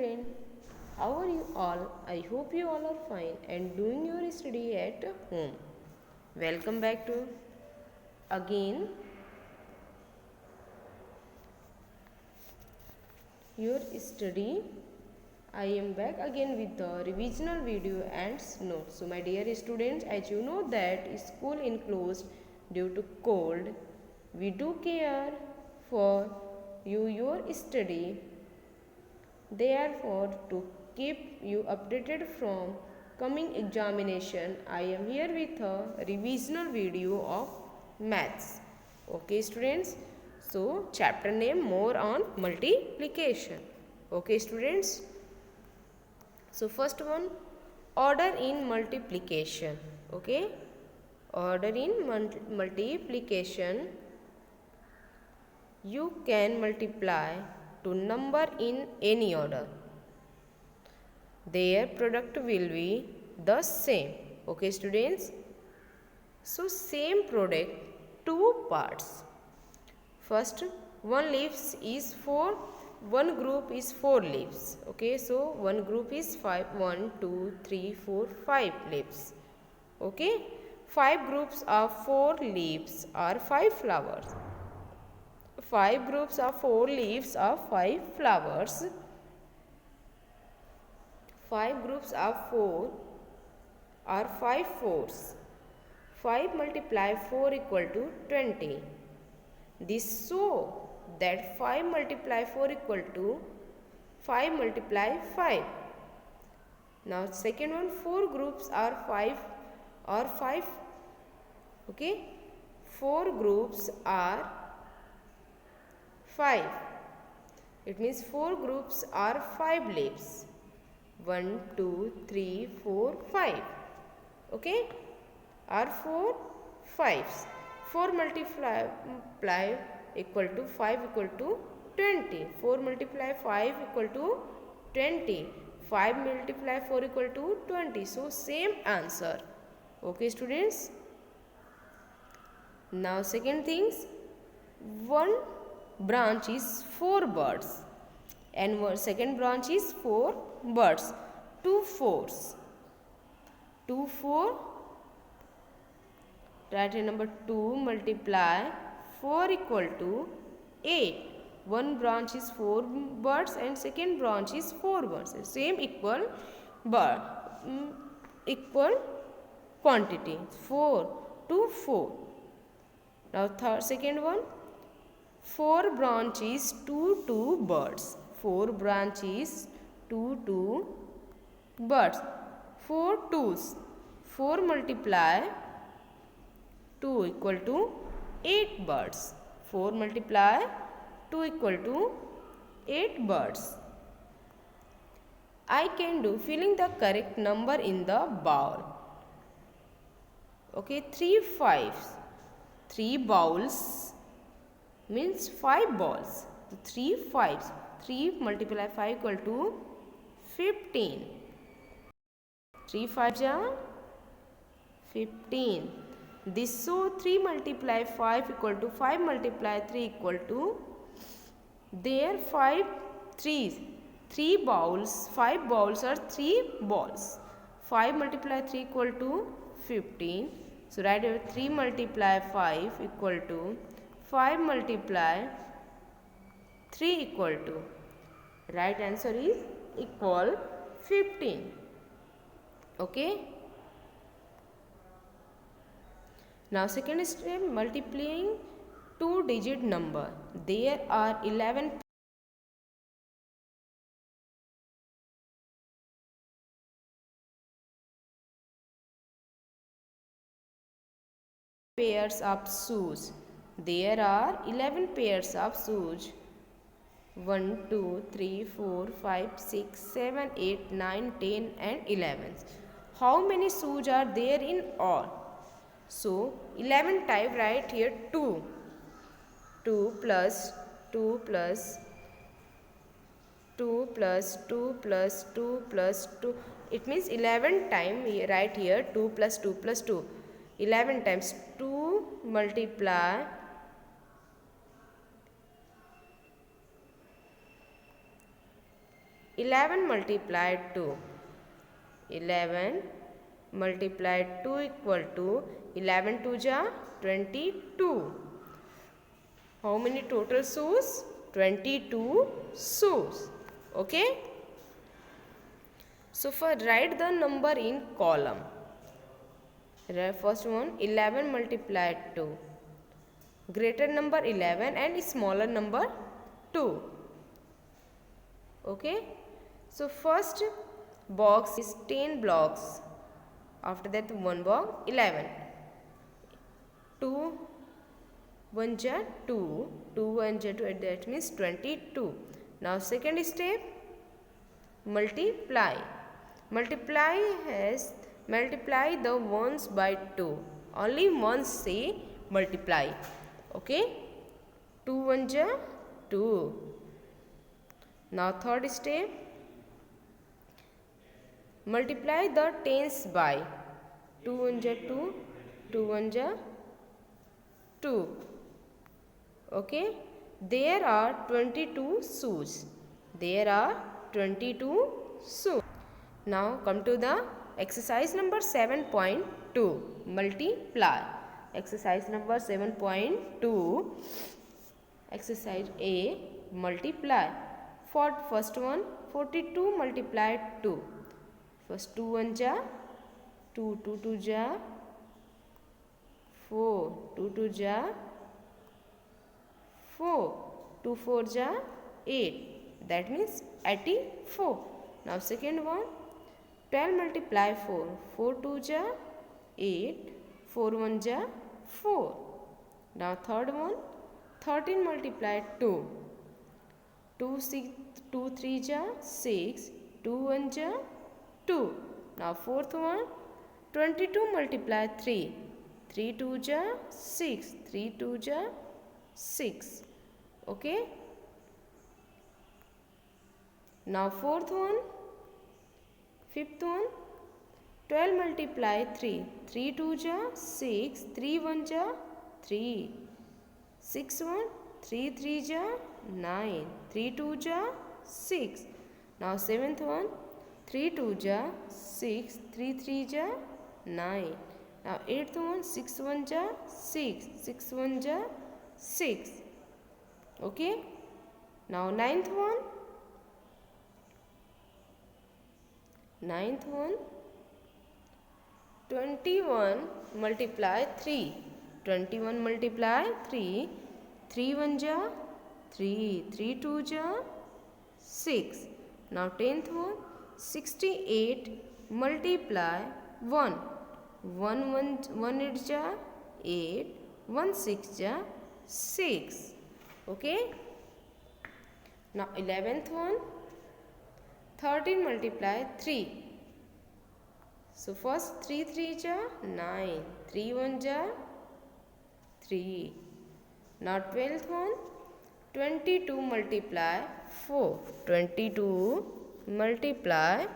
Friend, how are you all? I hope you all are fine and doing your study at home. Welcome back to again your study. I am back again with the revisional video and notes. So my dear students, as you know that school enclosed due to cold, we do care for your study. Therefore, to keep you updated from coming examination, I am here with a revisional video of maths. Okay, students. So, chapter name more on multiplication. Okay, students. So, first one, order in multiplication. Okay, order in multiplication. You can multiply to number in any order. Their product will be the same. Okay, students. So, same product, two parts. First, one leaves is 4, one group is 4 leaves. Okay, so one group is 5, 1, 2, 3, 4, 5 leaves. Okay, 5 groups of 4 leaves are 5 flowers. 5 groups of 4 leaves are 5 flowers. 5 groups of 4 are 5 fours. 5 multiply 4 equal to 20. This show that 5 multiply 4 equal to 5 multiply 5. Now second one, 4 groups are 5 or 5. Okay, 4 groups are 5. It means 4 groups are 5 leaves. 1, 2, 3, 4, 5. Okay, are 4 5s. 4 multiply equal to 5 equal to 20. 4 multiply 5 equal to 20. 5 multiply 4 equal to 20. So, same answer. Okay, students. Now, second things, one branch is 4 birds and one second branch is 4 birds. 2 fours. 2 4. Write a number 2 multiply 4 equal to 8. One branch is 4 birds and second branch is 4 birds. Same equal bird, equal quantity. 4 to 4. Now second one, 4 branches 2 birds. 4 branches 2 birds. 4 twos. 4 multiply 2 equal to 8 birds. 4 multiply 2 equal to 8 birds. I can do filling the correct number in the bowl. Okay, 3 fives. 3 bowls means 5 balls. So 3 fives. 3 multiply 5 equal to 15. 3 fives are 15. This so 3 multiply 5 equal to 5 multiply 3 equal to there 5 threes. 3 bowls, 5 bowls are 3 balls. 5 multiply 3 equal to 15. So write here 3 multiply 5 equal to 5 multiply 3 equal to. Right answer is equal 15. Okay. Now second step, multiplying 2-digit number. There are 11 pairs of shoes. There are 11 pairs of shoes. 1, 2, 3, 4, 5, 6, 7, 8, 9, 10 and 11. How many shoes are there in all? So 11 type right here 2. 2 plus 2 plus 2 plus 2 plus 2 plus 2. It means 11 time right here 2 plus 2 plus 2. 11 times 2 multiply 11 multiplied 2. 11 multiplied 2 equal to 11 2 ja 22. How many total shoes? 22 shoes. Okay. So for write the number in column. First one 11 multiplied 2. Greater number 11 and smaller number 2. Okay. So first box is 10 blocks. After that one box 11. 2 1 ja 2. 2 1 ja 2. That means 22. Now second step, multiply. Multiply the ones by 2. Only once say multiply. Okay. 2 1 ja 2. Now third step, multiply the tens by 2 1 ja 2. 2 1 ja 2. Okay. There are 22 shoes. There are 22 shoes. Now come to the exercise number 7.2. Multiply. Exercise number 7.2. Exercise A. Multiply. For first one 42 multiplied 2. First 2 1 ja 2. 2 2 ja 4. 2 2 ja 4. 2 4 ja 8. That means 84. Now second one 12 multiply 4. 4 2 ja 8. 4 1 ja 4. Now third one 13 multiply 2. 2 3 ja 6. 2 1 ja 2. Now fourth one 22 multiply 3. 3 2 ja 6. 3 2 ja 6. Okay. Now fourth one, fifth one 12 multiply 3. 3 2 ja 6. 3 1 ja 3. 6 1. 3 3 ja 9. 3 2 ja 6. Now seventh one 3 2 ja 6. 3 3 ja 9. Now eighth one 6 1 ja 6. 6 1 ja 6. Okay. Now ninth one 21 multiply 3. 21 multiply 3. 3 1 ja 3. 3 2 ja 6. Now 10th one 68 multiply 1. 1 8 ja 8. 1 6 ja 6. Okay. Now 11th one 13 multiply 3. So first 3 3 ja 9. 3 1 ja 3. Now 12th one 22 multiply 4. 22 multiply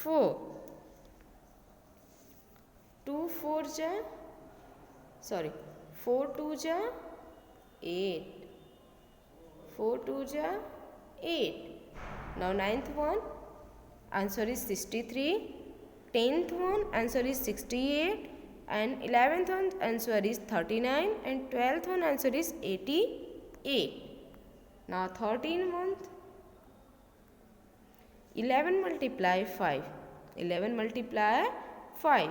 4. 2 4 ja 4 2 ja 8. 4 2 ja 8. Now 9th one answer is 63. 10th one answer is 68. And 11th one answer is 39. And 12th one answer is 88. Now 13th one 11 multiply 5. 11 multiply 5.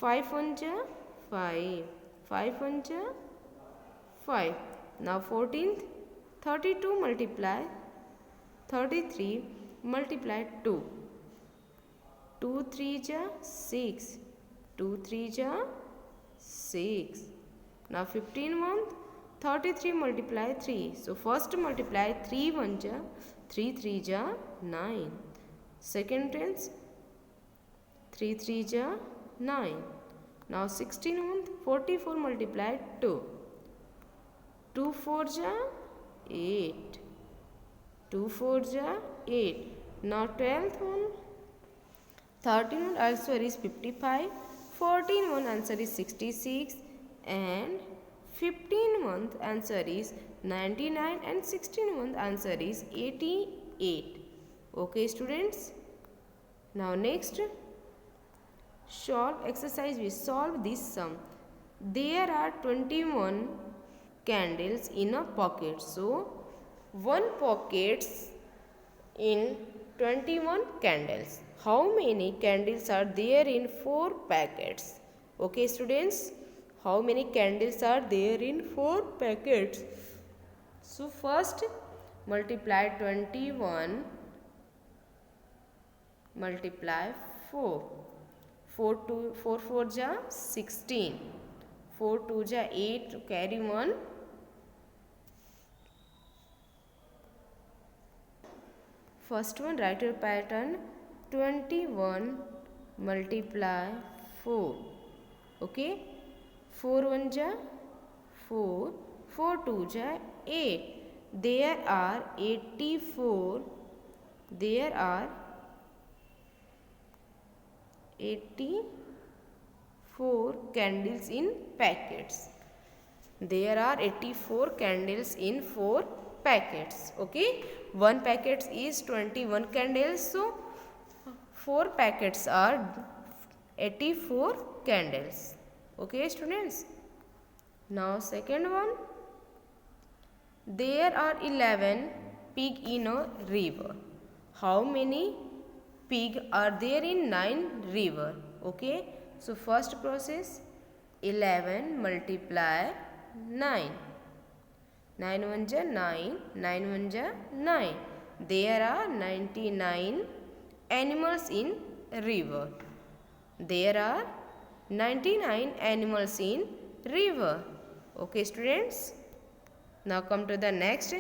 5 1 ja 5. 5 1 ja 5. Now 14th 32 multiply 33 multiply 2. 2 3 ja 6. 2 3 ja 6. Now 15 1 33 multiply 3. So first multiply 3 1 ja 3 3 ja 9. Second tens 3 3 ja 9. Now 16 1 44 multiply 2. 2 4 ja 8. 2 4 ja 8. Now 12th one 13 one answer is 55. 14 one answer is 66. And 15 month answer is 99. And 16 month answer is 88. Okay students, now next solve exercise. We solve this sum. There are 21 candles in a pocket, so one pockets in 21 candles. How many candles are there in 4 packets? Okay students, how many candles are there in 4 packets? So first multiply 21 multiply 4. 4 4 ja 16. 4 2 ja 8, carry 1. First one, write your pattern. 21 multiply 4. Okay. 4 1 ja 4. 4 2 ja 8. There are 84. There are 84 candles in packets. There are 84 candles in 4 packets. Okay, one packet is 21 candles, so 4 packets are 84 candles. Okay students, now second one, there are 11 pig in a river. How many pig are there in 9 river? Okay, so first process, 11 multiply 9. 9 1 ja 9, 9 1 ja 9. There are 99 animals in river. There are 99 animals in river. Okay students, now come to the next,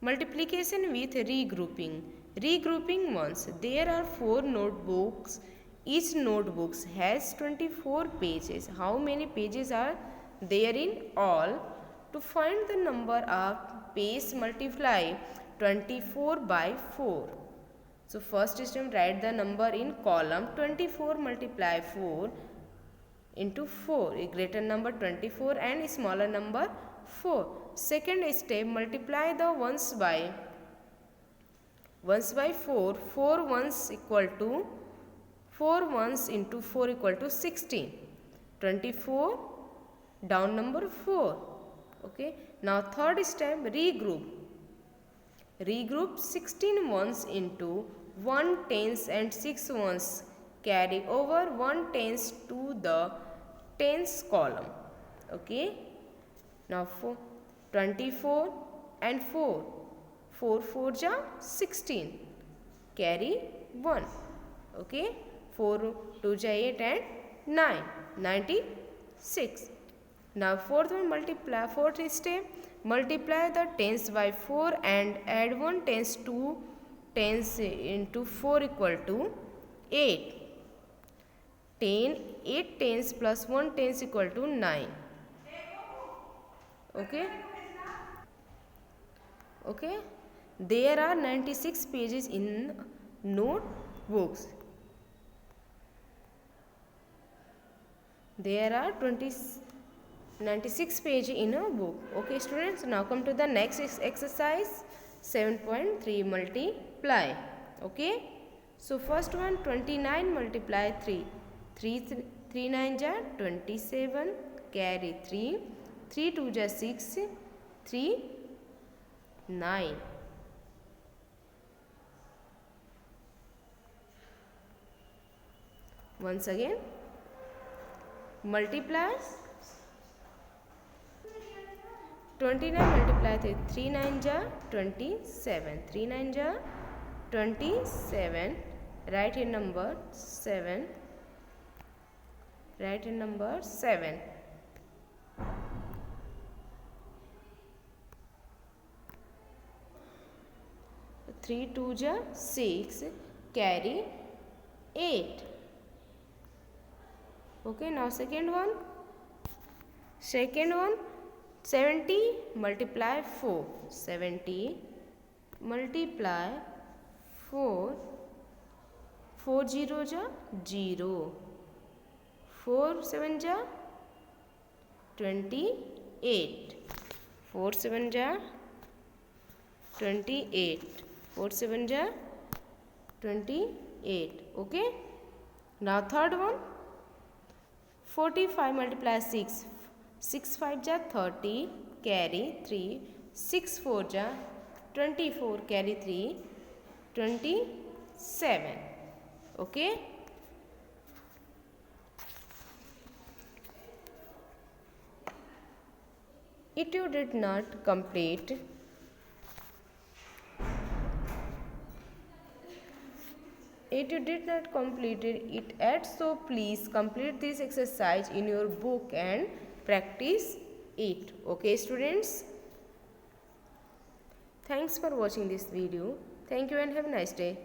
multiplication with regrouping. Regrouping means there are 4 notebooks. Each notebook has 24 pages. How many pages are there in all? To find the number of pages, multiply 24 by 4. So first step, write the number in column. 24 multiply 4 into 4, a greater number 24 and a smaller number 4. Second step, multiply the ones by 4. 4 ones equal to 4 ones into 4 equal to 16. 24 down number 4. Okay, now third step, regroup. Regroup 16 ones into 1 tens and 6 ones. Carry over 1 tens to the tens column. Okay, now 24 and 4. 4 4 ja 16. Carry 1. Okay, 4 2 ja 8 and 9. 96. Now fourth one, multiply. Fourth step, multiply the tens by 4 and add 1 tens to tens into 4 equal to 8. 8 tens plus 1 tens equal to 9. Okay. Okay, there are 96 pages in notebooks. There are 96 pages in a book. Okay students, now come to the next exercise. 7.3 multiply. Okay, so first one, 29 multiply 3. 3 9 ja 27. Carry 3. 3 2 ja 6. 3 9. Once again, multiply 29 multiply 3. 3 9 ja 27. 3 9 ja 27. Write in number 7. Write in number 7. 3 2 ja 6. Carry 8. Okay, now second one. 70 multiply 4. 70 multiply 4. 4 0 ja 0. 4 7 ja 28. 4 7 ja 28. 4 7 ja 28. Okay. Now third one. 45 multiply 6. 6 5 ja 30. Carry 3. 6 4 ja 24. Carry 3. 27. Okay. If you did not complete it yet, so please complete this exercise in your book and practice it. Okay students, thanks for watching this video. Thank you and have a nice day.